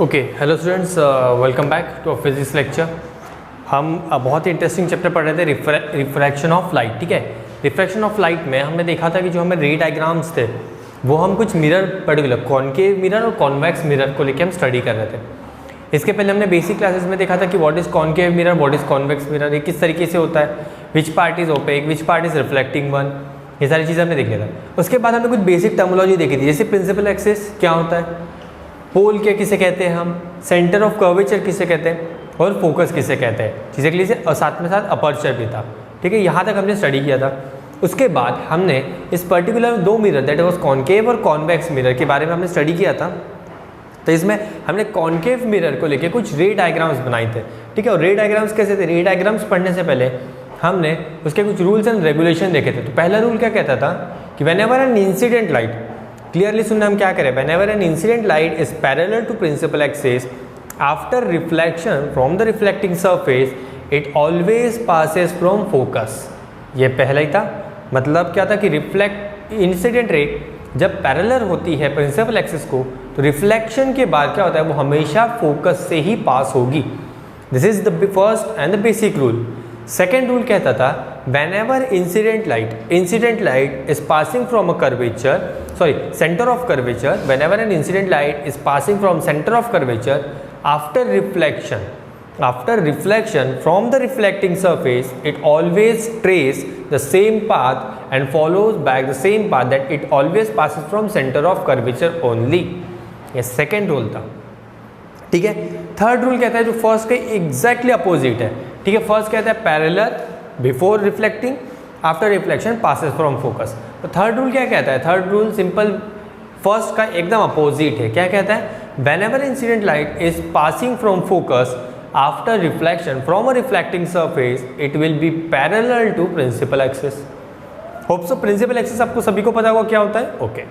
Okay hello students, welcome back to physics lecture. हम बहुत ही interesting chapter पढ़ रहे थे, रिफ्रैक्शन ऑफ लाइट। ठीक है, रिफ्रैक्शन ऑफ लाइट में हमने देखा था कि जो हमें रे डायग्राम्स थे वो हम कुछ मिरर, पर्टिकुलर कॉनकेव मिरर और कॉन्वेक्स मिरर को लेके हम स्टडी कर रहे थे। इसके पहले हमने बेसिक क्लासेस में देखा था कि what is concave mirror, what is convex mirror, ये किस तरीके से होता है, which part is opaque, which part is reflecting one, ये सारी चीज़ें हमने देख लिया था। उसके बाद हमने कुछ बेसिक टर्मिनोलॉजी देखी थी, जैसे प्रिंसिपल एक्सिस क्या होता है, पोल क्या किसे कहते हैं हम, सेंटर ऑफ कर्वेचर किसे कहते हैं और फोकस किसे कहते हैं, चीज़ें के लिए और साथ में साथ अपर्चर भी था। ठीक है, यहाँ तक हमने स्टडी किया था। उसके बाद हमने इस पर्टिकुलर दो मिरर दैट वाज कॉनकेव और कॉन्वेक्स मिरर के बारे में हमने स्टडी किया था। तो इसमें हमने कॉनकेव मिरर को लेके कुछ रे डायग्राम्स बनाए थे। ठीक है, और रे डायग्राम्स कैसे थे, रे डायग्राम्स पढ़ने से पहले हमने उसके कुछ रूल्स एंड रेगुलेशन देखे थे। तो पहला रूल क्या कहता था कि whenever an incident light, clearly सुनना हम क्या करें, whenever an incident light is parallel to principal axis after reflection from the reflecting surface it always passes from focus. ये पहला ही था। मतलब क्या था कि रिफ्लेक्ट इंसिडेंट रे जब पैरेलल होती है प्रिंसिपल एक्सिस को, तो रिफ्लेक्शन के बाद क्या होता है, वो हमेशा फोकस से ही पास होगी। This is the first and the basic rule. Second rule कहता था whenever incident light is passing from a curvature, center of curvature, whenever an incident light is passing from center of curvature after reflection from the reflecting surface, it always trace the same path and follows back the same path, that it always passes from center of curvature only। ये second rule था। ठीक है, third rule कहता है जो first के exactly opposite है। ठीक है, फर्स्ट कहता है parallel before reflecting, after reflection passes from focus. तो थर्ड रूल क्या कहता है, थर्ड रूल सिंपल फर्स्ट का एकदम अपोजिट है। क्या कहता है, whenever incident light is passing from focus after reflection from a reflecting surface it will be parallel to principal axis. Hope so principal axis आपको सभी को पता होगा क्या होता है। ओके,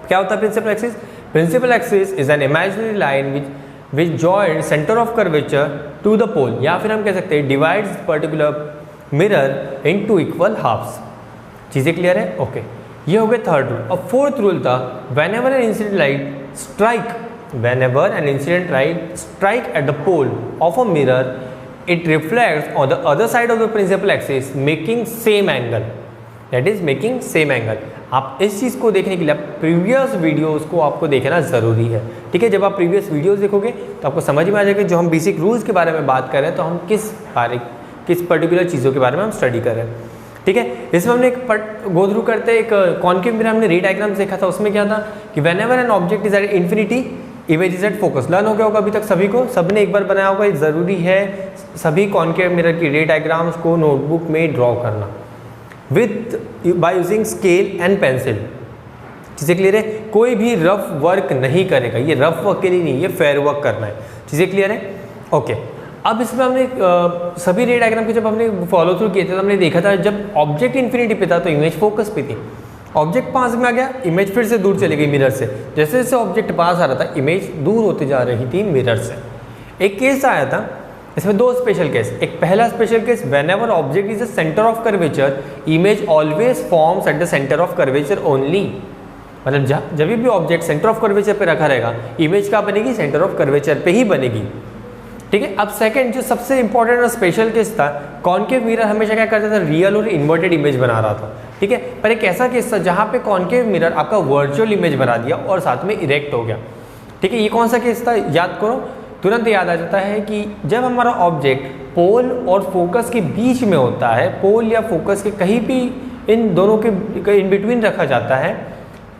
क्या होता है principal axis? Principal axis is an imaginary line which join centre of curvature to the pole, या फिर हम कह सकते हैं divides particular mirror in two equal halves. चीज़ें क्लियर है? ओके, ये हो गए थर्ड रूल। अब फोर्थ रूल था whenever an incident light strike at the pole of a mirror it reflects on the other side of the principal axis making same angle, that is making same angle. आप इस चीज़ को देखने के लिए previous videos को आपको देखना ज़रूरी है। ठीक है, जब आप प्रीवियस वीडियोस देखोगे तो आपको समझ में आ जाएगा जो हम बेसिक रूल्स के बारे में बात कर रहे हैं, तो हम किस पर्टिकुलर चीज़ों के बारे में हम स्टडी कर रहे हैं। ठीक है, इसमें हमने एक गो थ्रू करते एक कॉनकेव मिरर हमने रे डायग्राम्स देखा था। उसमें क्या था कि whenever an object is at infinity image is at focus. Learn हो गया होगा अभी तक सभी को, सबने एक बार बनाया होगा। ये ज़रूरी है सभी कॉनकेव मिरर की रे डायग्राम्स को नोटबुक में ड्रॉ करना by using scale and pencil. चीज़ें क्लियर है? कोई भी रफ वर्क नहीं करेगा, ये रफ वर्क के लिए नहीं, ये फेयर वर्क करना है। चीज़ें क्लियर है? ओके, अब इसमें हमने सभी रे डायग्राम के जब हमने फॉलो थ्रू किए थे तो हमने देखा था जब ऑब्जेक्ट इन्फिनिटी पे था तो इमेज फोकस पे थी। ऑब्जेक्ट पास में आ गया, इमेज फिर से दूर चली गई मिरर से। जैसे जैसे ऑब्जेक्ट पास आ रहा था इमेज दूर होती जा रही थी मिरर से। एक केस आया था, इसमें दो स्पेशल केस। एक पहला special case whenever object is the centre of curvature image always forms at the centre of curvature only. मतलब जब भी ऑब्जेक्ट सेंटर ऑफ कर्वेचर पे रखा रहेगा इमेज क्या बनेगी, सेंटर ऑफ कर्वेचर पे ही बनेगी। ठीक है, अब सेकंड जो सबसे इंपॉर्टेंट और स्पेशल केस था, कॉनकेव मिरर हमेशा क्या करता था, रियल और इन्वर्टेड इमेज बना रहा था। ठीक है, पर एक ऐसा केस था जहाँ पे कॉनकेव मिरर आपका वर्चुअल इमेज बना दिया और साथ में इरेक्ट हो गया। ठीक है, ये कौन सा केस था याद करो, तुरंत याद आ जाता है कि जब हमारा ऑब्जेक्ट पोल और फोकस के बीच में होता है, पोल या फोकस के कहीं भी इन दोनों के इन बिटवीन रखा जाता है,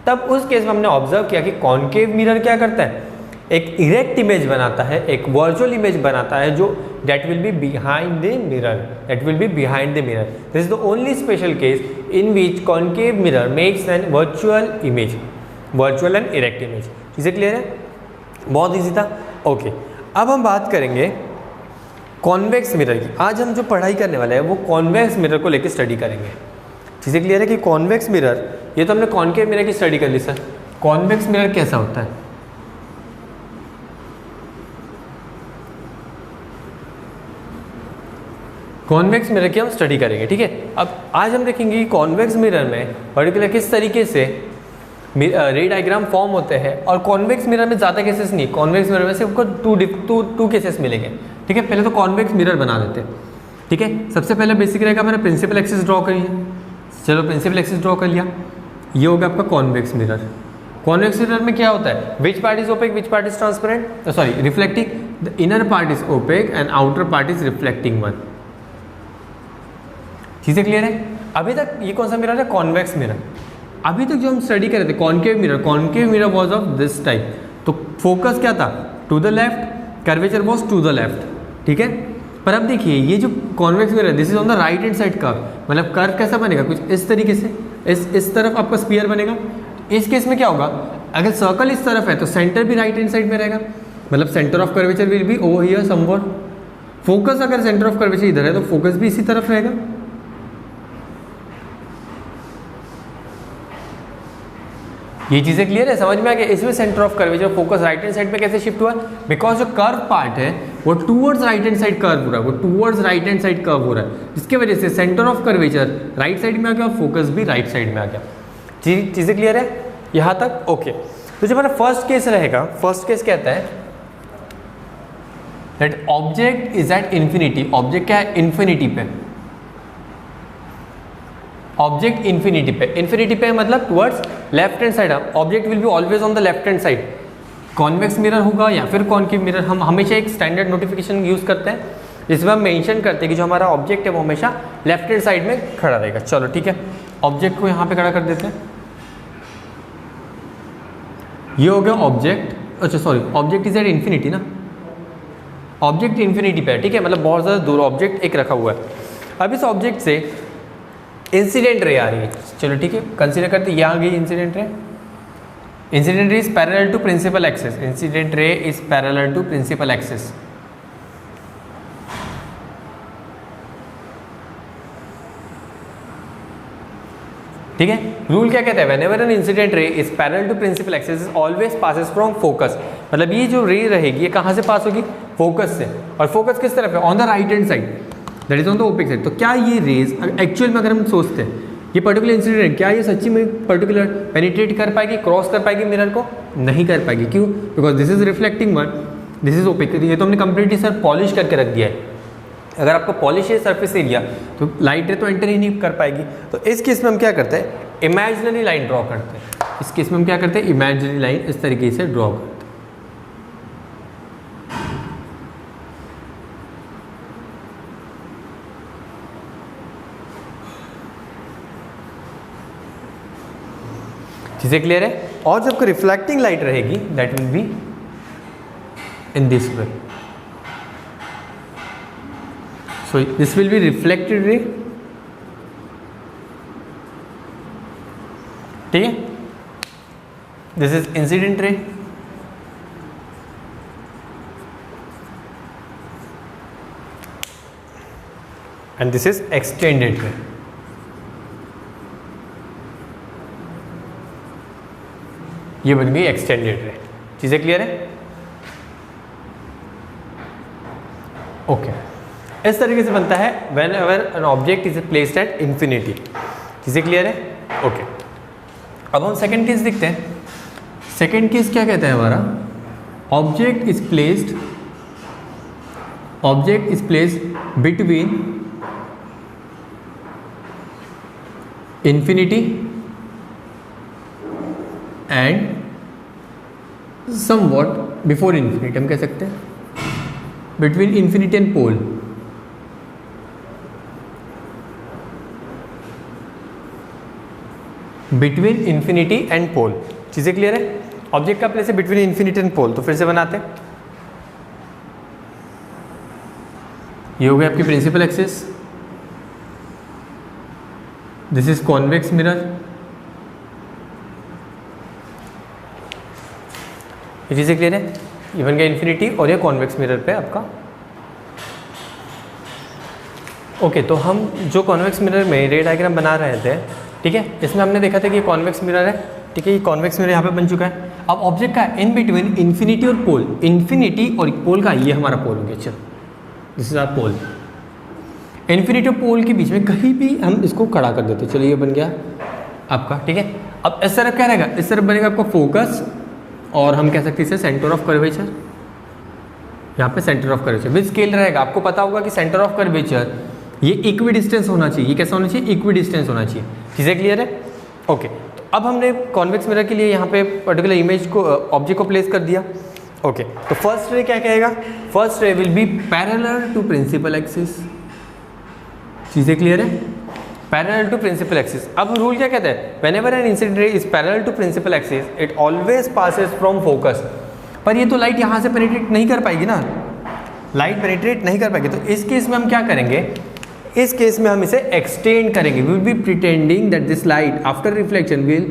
तब उस केस में हमने ऑब्जर्व किया कि कॉनकेव मिरर क्या करता है, एक इरेक्ट इमेज बनाता है, एक वर्चुअल इमेज बनाता है जो that will be behind the mirror. This is the only special case in which concave mirror makes an virtual and erect image. चीज़ें क्लियर है? बहुत ईजी था। ओके, अब हम बात करेंगे कॉन्वेक्स मिरर की। आज हम जो पढ़ाई करने वाले हैं वो कॉन्वेक्स मिरर को लेकर स्टडी करेंगे। चीज़ें क्लियर है कि कॉन्वेक्स मिरर, ये तो हमने कॉनकेव मिरर की स्टडी कर ली सर। कॉन्वेक्स मिरर कैसा होता है? कॉन्वेक्स मिरर की हम स्टडी करेंगे। ठीक है, अब आज हम देखेंगे कि कॉन्वेक्स मिरर में पर्टिकुलर किस तरीके से रे डायग्राम फॉर्म होते हैं। और कॉन्वेक्स मिरर में ज़्यादा केसेस नहीं, कॉन्वेक्स मिरर में सिर्फ टू केसेस मिलेंगे। ठीक है, पहले तो कॉन्वेक्स मिरर बना लेते हैं। ठीक है, सबसे पहले बेसिक रहेगा मैंने प्रिंसिपल एक्सिस ड्रॉ करी है। चलो प्रिंसिपल एक्सिस ड्रॉ कर लिया, ये हो गया आपका कॉन्वेक्स मिरर। कॉन्वेक्स मिरर में क्या होता है, which part is opaque, which part is transparent, sorry reflecting, the inner part is opaque and outer part is reflecting one. चीज़ें क्लियर है? अभी तक ये कौन सा मिरर है, कॉन्वेक्स मिरर। अभी तक जो हम स्टडी कर रहे थे concave mirror was of this type. तो फोकस क्या था, to the left, curvature was to the left. ठीक है, पर अब देखिए ये जो convex mirror, this is on the right hand side curve, मतलब कर्व कैसा बनेगा, कुछ इस तरीके से, इस तरफ आपका स्फीयर बनेगा। इस केस में क्या होगा, अगर सर्कल इस तरफ है तो सेंटर भी राइट हैंड साइड में रहेगा, मतलब centre of curvature will be over here somewhere. Focus अगर सेंटर ऑफ कर्वेचर इधर है तो फोकस भी इसी तरफ रहेगा। ये चीज़ें क्लियर है, समझ में आ गया? इसमें centre of curvature focus right hand side में कैसे शिफ्ट हुआ, बिकॉज जो कर्व पार्ट है वो towards right hand side curve हो रहा है, वो towards right hand side curve हो रहा है, जिसकी वजह से centre of curvature right side में आ गया और फोकस भी राइट साइड में आ गया। चीज़ें क्लियर है यहाँ तक? ओके। तो जो हमारा फर्स्ट केस रहेगा, फर्स्ट केस कहता है that object is at infinity. Object क्या है, इन्फिनिटी पे। ऑब्जेक्ट इन्फिनिटी पे मतलब towards left hand side. Object will be always on the left hand side. Convex mirror होगा या फिर कॉन्केव मिरर, हम हमेशा एक स्टैंडर्ड नोटिफिकेशन यूज करते हैं जिसमें हम मेंशन करते हैं कि जो हमारा ऑब्जेक्ट है वो हमेशा लेफ्ट हैंड साइड में खड़ा रहेगा। चलो ठीक है, ऑब्जेक्ट को यहाँ पे खड़ा कर देते हैं। ये हो गया ऑब्जेक्ट, अच्छा sorry, object is at infinity ना, ऑब्जेक्ट इन्फिनिटी पे है। ठीक है, मतलब बहुत ज़्यादा दूर ऑब्जेक्ट एक रखा हुआ है। अब इस ऑब्जेक्ट से इंसिडेंट रे आ रही है। चलो ठीक है, कंसीडर करते हैं, ये आ गई incident ray. Incident ray is parallel to principal axis. Incident ray is parallel to principal axis. ठीक है, रूल क्या कहता है, whenever an incident ray is parallel to principal axis is always passes from focus. मतलब ये जो रे रहेगी ये कहाँ से पास होगी, फोकस से। और फोकस किस तरफ है, on the right hand side, that is on the OPEC side. तो क्या ये रेज एक्चुअल में अगर हम सोचते हैं ये पर्टिकुलर इंसिडेंट, क्या ये सच्ची में पर्टिकुलर पेनिट्रेट कर पाएगी, क्रॉस कर पाएगी मिरर को, नहीं कर पाएगी। क्यों, because this is reflecting one, this is opaque. ये तो हमने कंप्लीटली सर पॉलिश करके रख दिया है। अगर आपको पॉलिश है सरफेस एरिया तो लाइट रे तो एंटर ही नहीं कर पाएगी। तो इस केस में हम क्या करते हैं, इमेजिनरी लाइन ड्रॉ करते हैं। इस केस में हम क्या करते हैं, इमेजिनरी लाइन इस तरीके से ड्रॉ करते हैं। चीज़ें क्लियर है? और जब रिफ्लेक्टिंग लाइट रहेगी that will be in this way. So this will be reflected ray. ठीक है, दिस इज इंसिडेंट रे। एंड दिस इज एक्सटेंडेड रे। ये बन गई एक्सटेंडेड रे। चीज़ें क्लियर है? ओके, इस तरीके से बनता है when ever an object is placed at infinity. चीज़ें क्लियर है? ओके, अब हम सेकेंड केस देखते हैं। सेकेंड केस क्या कहता है हमारा, object is placed between infinity and somewhat before infinity. हम कह सकते हैं between infinity and pole. Between infinity and pole. चीज़ें क्लियर है? ऑब्जेक्ट का प्लेस है बिटवीन इन्फिनिटी एंड पोल। तो फिर से बनाते हैं, ये हो गई आपकी principal axis, this is convex mirror. ये चीज़ें क्लियर है? ये बन गया इन्फिनिटी और ये कॉन्वेक्स मिरर पे आपका। ओके, तो हम जो कॉन्वेक्स मिरर में रे डायग्राम बना रहे थे, ठीक है, इसमें हमने देखा था कि ये कॉन्वेक्स मिरर है। ठीक है, ये कॉन्वेक्स मिरर यहाँ पे बन चुका है। अब ऑब्जेक्ट का इन बिटवीन इन्फिनिटी और पोल, इन्फिनिटी और पोल का ये हमारा पोल हो गया। चलो, this is our pole. Infinity और पोल के बीच में कहीं भी हम इसको खड़ा कर देते। चलो, ये बन गया आपका। ठीक है, अब इस तरफ क्या रहेगा, इस तरफ बनेगा आपका फोकस, और हम कह सकते हैं इसे सेंटर ऑफ कर्वेचर। यहाँ पे centre of curvature with scale रहेगा। आपको पता होगा कि सेंटर ऑफ कर्वेचर ये इक्वी डिस्टेंस होना चाहिए। ये कैसा होना चाहिए, इक्वी डिस्टेंस होना चाहिए। चीज़ें क्लियर है? ओके, तो अब हमने कॉन्वेक्स मिरर के लिए यहाँ पे पर्टिकुलर इमेज को, ऑब्जेक्ट को प्लेस कर दिया। ओके, तो फर्स्ट रे क्या कहेगा, first ray will be parallel to principal axis. चीज़ें क्लियर है? Parallel to principal axis. अब रूल क्या कहता है, whenever an incident ray is parallel to principal axis it always passes from focus. पर ये तो लाइट यहाँ से पेनिट्रेट नहीं कर पाएगी ना, लाइट पेनिट्रेट नहीं कर पाएगी। तो इस केस में हम क्या करेंगे, इस केस में हम इसे एक्सटेंड करेंगे। We will be pretending that this light after reflection will,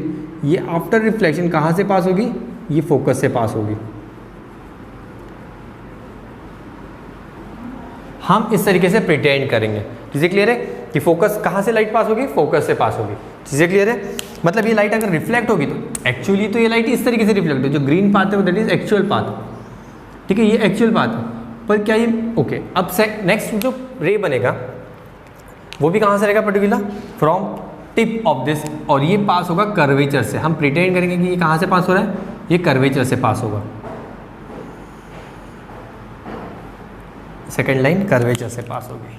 ये आफ्टर रिफ्लेक्शन कहाँ से पास होगी, ये फोकस से पास होगी। हम इस तरीके से प्रिटेंड करेंगे। चीज़ें क्लियर है कि फोकस कहाँ से लाइट पास होगी, फोकस से पास होगी। चीज़ें क्लियर है? मतलब ये लाइट अगर रिफ्लेक्ट होगी तो एक्चुअली तो ये लाइट इस तरीके से रिफ्लेक्ट होगी, जो ग्रीन पाथ है दैट इज एक्चुअल पाथ, ठीक है, ये एक्चुअल पाथ है। पर क्या ये ओके, अब से नेक्स्ट जो रे बनेगा वो भी कहाँ से रहेगा, particular from tip of this, और ये पास होगा कर्वेचर से। हम प्रिटेंड करेंगे कि ये कहाँ से पास हो रहा है, ये कर्वेचर से पास होगा। सेकेंड लाइन कर्वेचर से पास होगी।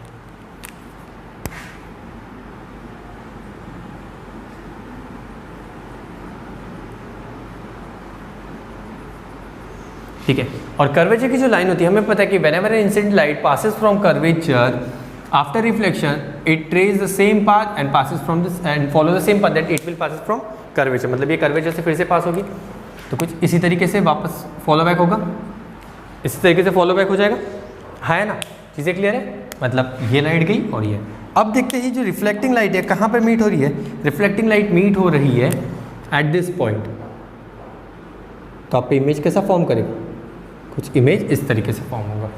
ठीक है, और कर्वेचर की जो लाइन होती है, हमें पता है कि whenever an incident light passes from curvature after reflection it trace the same path and passes from this and follow the same path that it will passes from curvature. मतलब ये कर्वेचर से फिर से पास होगी, तो कुछ इसी तरीके से वापस फॉलो बैक होगा, इसी तरीके से फॉलो बैक हो जाएगा, है ना? चीज़ें क्लियर है? मतलब ये लाइट गई और ये। अब देखते हैं जो रिफ्लेक्टिंग लाइट है कहाँ पर मीट हो रही है। रिफ्लेक्टिंग लाइट मीट हो रही है एट दिस पॉइंट। तो आप इमेज कैसा फॉर्म करेगा, कुछ इमेज इस तरीके से फॉर्म होगा।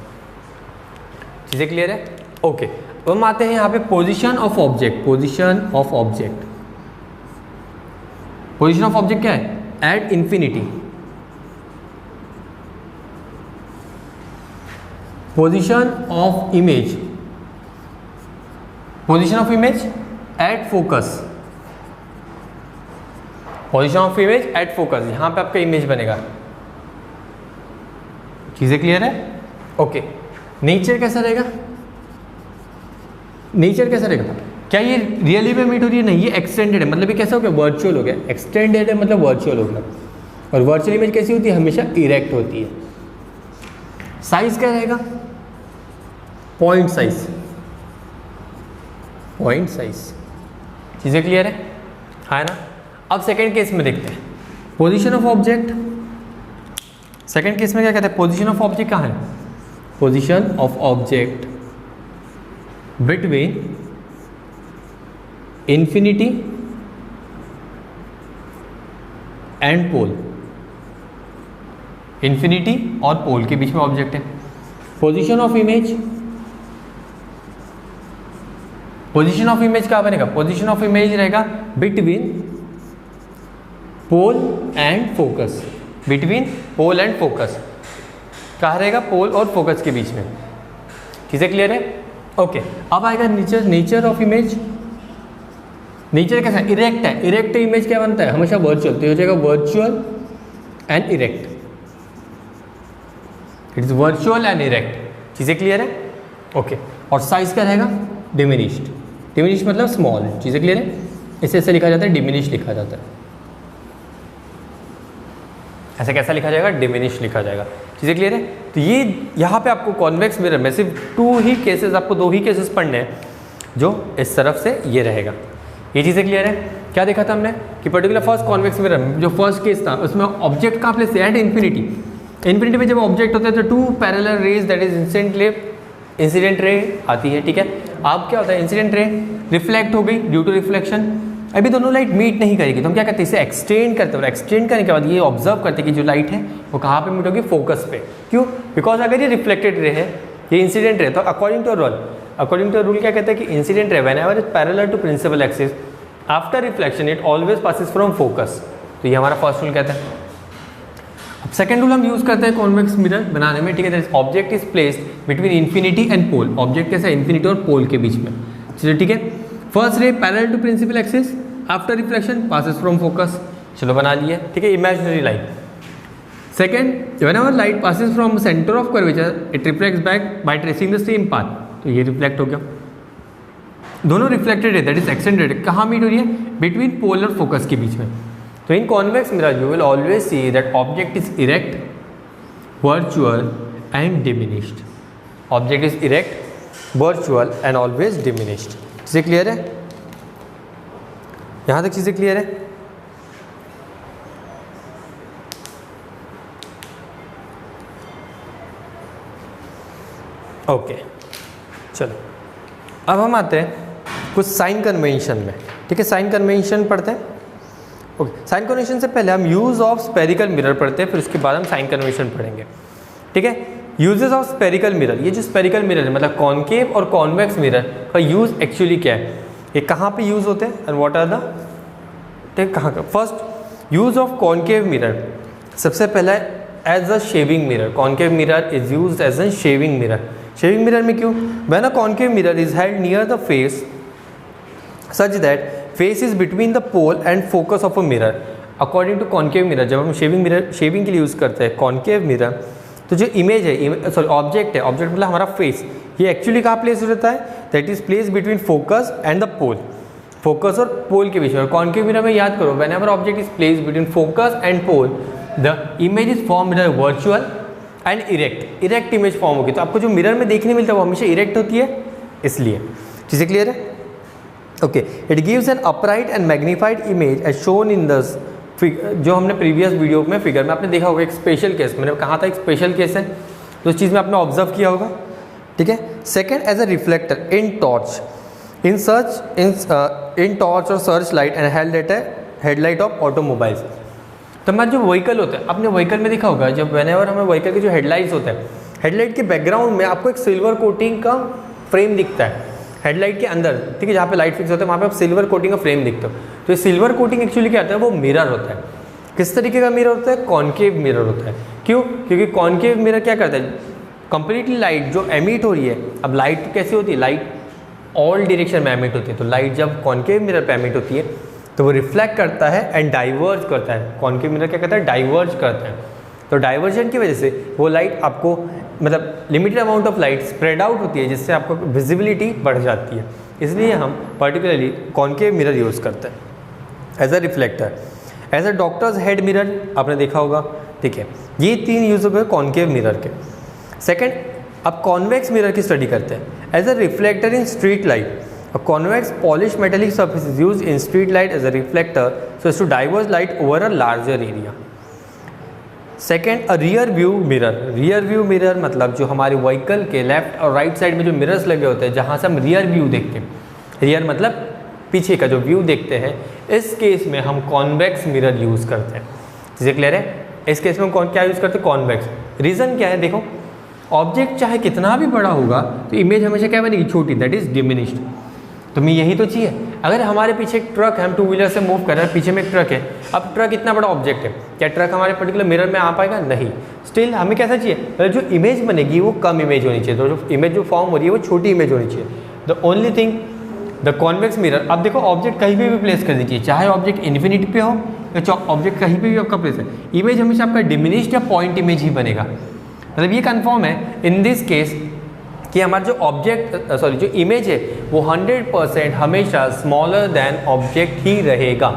चीज़ें क्लियर है? ओके, तो हम आते हैं यहाँ पे position of object. Position of object, position of object क्या है, at infinity. Position of image, position of image at focus. Position of image at focus, यहां पे आपका इमेज बनेगा। चीजें क्लियर है? ओके, नेचर कैसा रहेगा, नेचर कैसा रहेगा, क्या ये रियली में मीट हो रही है, नहीं, ये एक्सटेंडेड है, मतलब ये कैसा हो गया, वर्चुअल हो गया। एक्सटेंडेड है मतलब वर्चुअल हो गया, और वर्चुअल इमेज कैसी होती है, हमेशा इरेक्ट होती है। साइज क्या रहेगा, पॉइंट साइज, पॉइंट साइज। चीज़ें क्लियर है ना? अब सेकेंड केस में देखते हैं position of object. Second case में क्या कहते हैं, पोजीशन ऑफ ऑब्जेक्ट कहाँ है, position of object between infinity and pole. Infinity और पोल के बीच में ऑब्जेक्ट है। Position of image, position of image कहाँ बनेगा, पोजीशन ऑफ इमेज रहेगा between pole and focus. Between pole and focus कहाँ रहेगा, पोल और फोकस के बीच में। चीज़ें क्लियर है? ओके, अब आएगा nature. Nature of image, nature कैसा है, इरेक्ट है। इरेक्ट इमेज क्या बनता है, हमेशा वर्चुअल, तो हो जाएगा virtual and erect. It is virtual and erect. चीज़ें क्लियर है? ओके, और साइज क्या रहेगा, डिमिनिश्ड। डिमिनिश्ड मतलब स्मॉल। चीज़ें क्लियर है? इसे ऐसे लिखा जाता है, डिमिनिश लिखा जाता है। ऐसे कैसा लिखा जाएगा, डिमिनिश लिखा जाएगा। चीज़ें क्लियर है? तो ये यहाँ पे आपको कॉन्वेक्स मिरर में सिर्फ दो ही केसेस पढ़ने हैं, जो इस तरफ से ये रहेगा। ये चीज़ें क्लियर है? क्या देखा था हमने कि पर्टिकुलर फर्स्ट कॉन्वेक्स मिरर में जो फर्स्ट केस था उसमें ऑब्जेक्ट कहाँ प्लेस है, एट इंफिनिटी। इन्फिनिटी में जब ऑब्जेक्ट होता है तो two parallel rays that is incident ray आती है, ठीक है। अब क्या होता है, इंसिडेंट रे रिफ्लेक्ट हो गई ड्यू टू रिफ्लेक्शन, अभी दोनों लाइट मीट नहीं करेगी, तो हम क्या करते हैं, इसे एक्सटेंड करते हैं। और एक्सटेंड करने के बाद ये ऑब्जर्व करते हैं कि जो लाइट है वो कहाँ पे मीट होगी, फोकस पे। क्यों? बिकॉज अगर ये रिफ्लेक्टेड रे है, ये इंसिडेंट रे, तो अकॉर्डिंग टू रूल क्या कहता है कि incident ray whenever is parallel to principal axis after reflection it always passes from focus. तो ये हमारा फर्स्ट रूल कहता है। अब सेकंड रूल हम यूज करते हैं कॉन्वेक्स मिरर बनाने में, ठीक है। Object is placed between infinity and pole. Object कैसा है, इन्फिनिटी और पोल के बीच में, चलिए ठीक है। First ray parallel to principal axis, after reflection passes from focus, चलो बना लिया, ठीक है, imaginary line. Second, whenever light passes from centre of curvature it reflects back by tracing the same path, तो ये रिफ्लेक्ट हो गया, दोनों रिफ्लेक्टेड है, दैट इज एक्सटेंडेड, कहाँ मीट हो रही है, बिटवीन पोल और फोकस के बीच में। तो in convex mirror you will always see that object is erect, virtual and diminished, object is erect, virtual and always diminished. चीज़ें क्लियर है, यहाँ तक चीज़ें क्लियर है? ओके, चलो अब हम आते हैं कुछ साइन कन्वेंशन में, ठीक है, साइन कन्वेंशन पढ़ते हैं। ओके, साइन कन्वेंशन से पहले हम यूज ऑफ स्पेरिकल मिरर पढ़ते हैं, फिर उसके बाद हम साइन कन्वेंशन पढ़ेंगे, ठीक है। यूजेस ऑफ स्पेरिकल मिरर, ये जो स्पेरिकल मिरर है मतलब कॉन्केव और कॉन्वेक्स मिरर का यूज एक्चुअली क्या है, ये कहाँ पे यूज होते हैं एंड व्हाट आर द, ठीक, कहाँ का। First, use of concave mirror, सबसे पहला as a shaving mirror, concave mirror is use as a shaving mirror. Shaving mirror में क्यों? When a concave mirror is held near the face such that face is between the pole and focus of a mirror. According to concave mirror, जब हम shaving के लिए use करते हैं concave mirror, तो जो इमेज है, सॉरी ऑब्जेक्ट है, ऑब्जेक्ट मतलब हमारा फेस, ये एक्चुअली कहाँ प्लेस हो जाता है, that is place between focus and the pole, focus और पोल के बीच में। और कॉन्केव मिरर में याद करो, whenever object is place between focus and pole the image is form in virtual and erect, erect image form होगी। तो आपको जो मिरर में देखने मिलता है वो हमेशा इरेक्ट होती है, इसलिए। चीज़ें क्लियर है? Okay, it gives an upright and magnified image as shown in the, जो हमने प्रीवियस वीडियो में फिगर में आपने देखा होगा, एक स्पेशल केस, मैंने कहा था एक स्पेशल केस है, तो उस चीज़ में आपने ऑब्जर्व किया होगा, ठीक है। Second, as a reflector in torch, in torch और search light and headlight of automobiles. तो हमारा जो व्हीकल होता है, आपने व्हीकल में देखा होगा, जब व्हेनेवर हमें व्हीकल के जो हेडलाइट्स होते हैं, हेडलाइट के बैकग्राउंड में आपको एक सिल्वर कोटिंग का फ्रेम दिखता है, हेडलाइट के अंदर, ठीक है, जहाँ पे लाइट फिक्स होता है वहाँ पे आप सिल्वर कोटिंग का फ्रेम दिखते हो। तो ये सिल्वर कोटिंग एक्चुअली क्या होता है, वो मिरर होता है। किस तरीके का मिरर होता है? कॉन्केव मिरर होता है। क्यों? क्योंकि कॉन्केव मिरर क्या करता है, कंप्लीटली लाइट जो एमिट हो रही है, अब लाइट कैसी होती है, लाइट ऑल डायरेक्शन में एमिट होती है, तो लाइट जब कॉन्केव मिरर पे एमिट होती है तो वो रिफ्लेक्ट करता है एंड डाइवर्ज करता है। कॉन्केव मिरर क्या करता है, डाइवर्ज करता है। तो डाइवर्जन की वजह से वो लाइट आपको, मतलब limited amount of light spread out होती है, जिससे आपको विजिबिलिटी बढ़ जाती है। इसलिए हम पर्टिकुलरली कॉन्केव मिरर यूज़ करते हैं as a reflector. As a doctor's head mirror आपने देखा होगा, ठीक है। ये 3 यूज हो गए कॉन्केव मिरर के। सेकेंड, अब कॉन्वेक्स मिरर की स्टडी करते हैं। As a reflector in street light, a convex polished metallic surface is used in street light as a reflector so as to diverge light over a larger area. Second, a rear view mirror. rear view mirror मतलब जो हमारे vehicle के left और right side में जो mirrors लगे होते हैं, जहाँ से हम रियर व्यू देखते हैं, रियर मतलब पीछे का जो व्यू देखते हैं, इस केस में हम कॉन्वेक्स मिरर यूज़ करते हैं। चीज़ें क्लियर है? इस केस में हम क्या यूज़ करते हैं, कॉन्वेक्स। रीज़न क्या है, देखो, ऑब्जेक्ट चाहे कितना भी बड़ा होगा तो इमेज हमेशा क्या बनेगी, छोटी, दैट इज डिमिनिश्ड। तो हमें यही तो चाहिए। अगर हमारे पीछे एक ट्रक है, हम 2 व्हीलर से मूव कर रहे हैं, पीछे में एक ट्रक है, अब ट्रक इतना बड़ा ऑब्जेक्ट है, क्या ट्रक हमारे पर्टिकुलर मिरर में आ पाएगा? नहीं। स्टिल हमें कैसा चाहिए, जो इमेज बनेगी वो कम इमेज होनी चाहिए, तो जो इमेज जो फॉर्म हो रही है वो छोटी इमेज होनी चाहिए। The only thing, the convex mirror, अब देखो ऑब्जेक्ट कहीं पे भी प्लेस कर दीजिए, चाहे ऑब्जेक्ट इन्फिनिटी पे हो या ऑब्जेक्ट कहीं पे भी आपका प्लेस है, इमेज हमेशा आपका डिमिनिश्ड या पॉइंट इमेज ही बनेगा। मतलब ये कन्फर्म है इन दिस केस कि हमारा जो ऑब्जेक्ट, सॉरी, जो इमेज है वो 100% हमेशा स्मॉलर देन ऑब्जेक्ट ही रहेगा,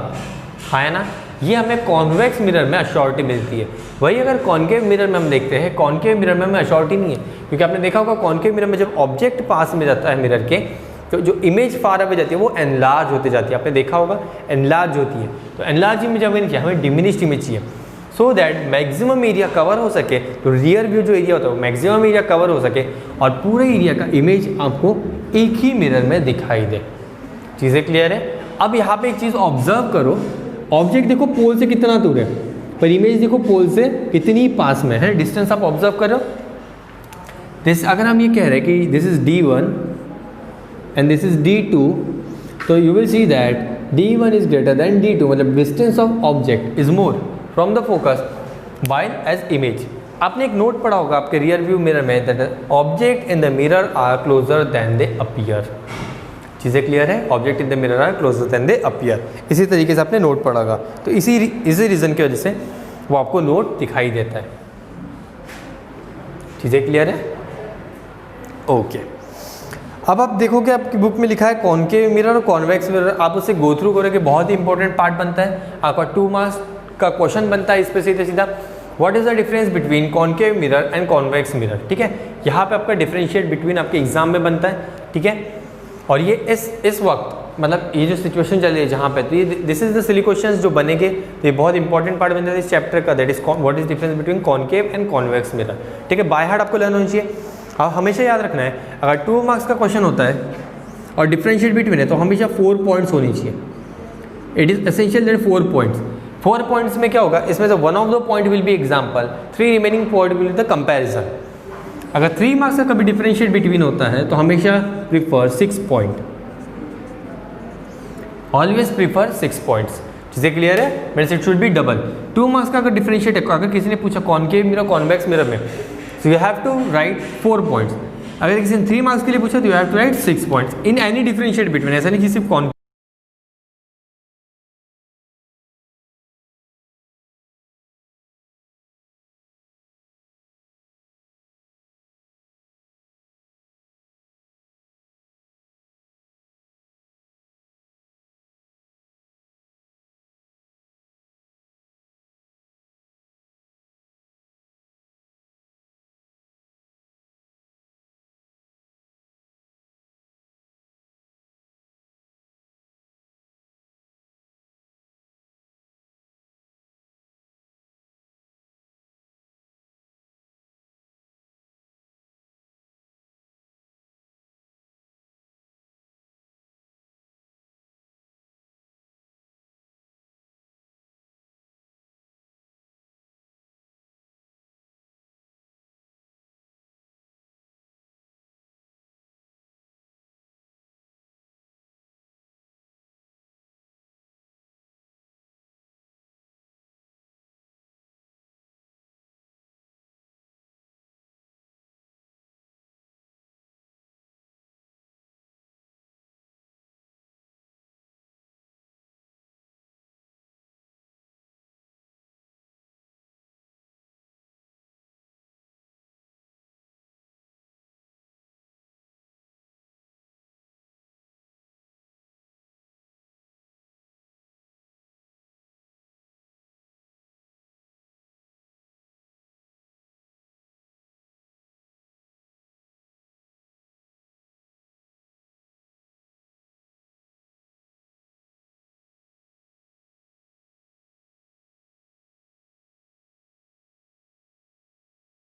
है ना। ये हमें कॉन्वेक्स मिरर में अश्योरिटी मिलती है। वही अगर कॉन्केव मिरर में हम देखते हैं, कॉन्केव मिरर में हमें अश्योरिटी नहीं है, क्योंकि आपने देखा होगा कॉन्केव मिरर में जब ऑब्जेक्ट पास में जाता है मिरर के, तो जो इमेज फार अवे जाती है वो एनलार्ज होती जाती है। आपने देखा होगा एनलार्ज होती है, तो एनलार्ज इमेज हमें नहीं चाहिए, हमें डिमिनिश्ड इमेज चाहिए, so that maximum area cover हो सके। तो रियर व्यू जो एरिया होता है वो मैक्सिमम एरिया कवर हो सके और पूरे एरिया का इमेज आपको एक ही मिरर में दिखाई दे। चीज़ें क्लियर है? अब यहाँ पे एक चीज़ ऑब्जर्व करो, ऑब्जेक्ट देखो पोल से कितना दूर है, पर इमेज देखो पोल से कितनी पास में है, डिस्टेंस आप ऑब्जर्व करो। दिस, अगर हम ये कह रहे हैं कि this is D1 and this is D2, तो you will see that D1 is greater than D2, मतलब distance of object is more from the focus while as image. आपने एक नोट पढ़ा होगा आपके रियर व्यू मिरर में, that object in the mirror are closer than they appear. चीज़ें clear है? Object in the mirror are closer than they appear. इसी तरीके से आपने नोट पढ़ा होगा, तो इसी रीज़न की वजह से वो आपको नोट दिखाई देता है। चीज़ें क्लियर है? ओके। अब आप देखोगे आपकी बुक में लिखा है कॉनकेव मिरर और कॉन्वेक्स मिरर, आप उसे गो थ्रू करोगे, बहुत ही इंपॉर्टेंट पार्ट बनता है आपका, 2 मार्क्स का क्वेश्चन बनता है इस पे सीधा सीधा। What is the difference between concave mirror and convex mirror, ठीक है, यहाँ पे आपका डिफरेंशिएट बिटवीन आपके एग्जाम में बनता है, ठीक है। और ये इस वक्त मतलब ये जो सिचुएशन चल रही है जहाँ पे, तो ये this is the silly questions जो बनेंगे, तो ये बहुत इंपॉर्टेंट पार्ट बनता है इस चैप्टर का, that is what is difference between concave and convex mirror, ठीक है। बाय हार्ट आपको लर्न होनी चाहिए। अब हमेशा याद रखना है, अगर 2 मार्क्स का क्वेश्चन होता है और डिफरेंशिएट बिटवीन है तो हमेशा 4 पॉइंट्स होनी चाहिए। It is essential that 4 points. 4 points में क्या होगा, इसमें से one of the point will be example, 3 remaining point will be the comparison. अगर 3 मार्क्स का कभी डिफरेंशिएट बिटवीन होता है तो हमेशा prefer 6 point, always prefer 6 points. चीज़ें क्लियर है? मेरे से it should be double. 2 marks का अगर डिफरेंशिएट है, अगर किसी ने पूछा कॉनकेव मिरर कॉन्वेक्स मिरर में, so you have to write 4 points. अगर किसी ने 3 मार्क्स के लिए पूछा तो you have to write 6 points in any differentiate between, ऐसा नहीं कि सिर्फ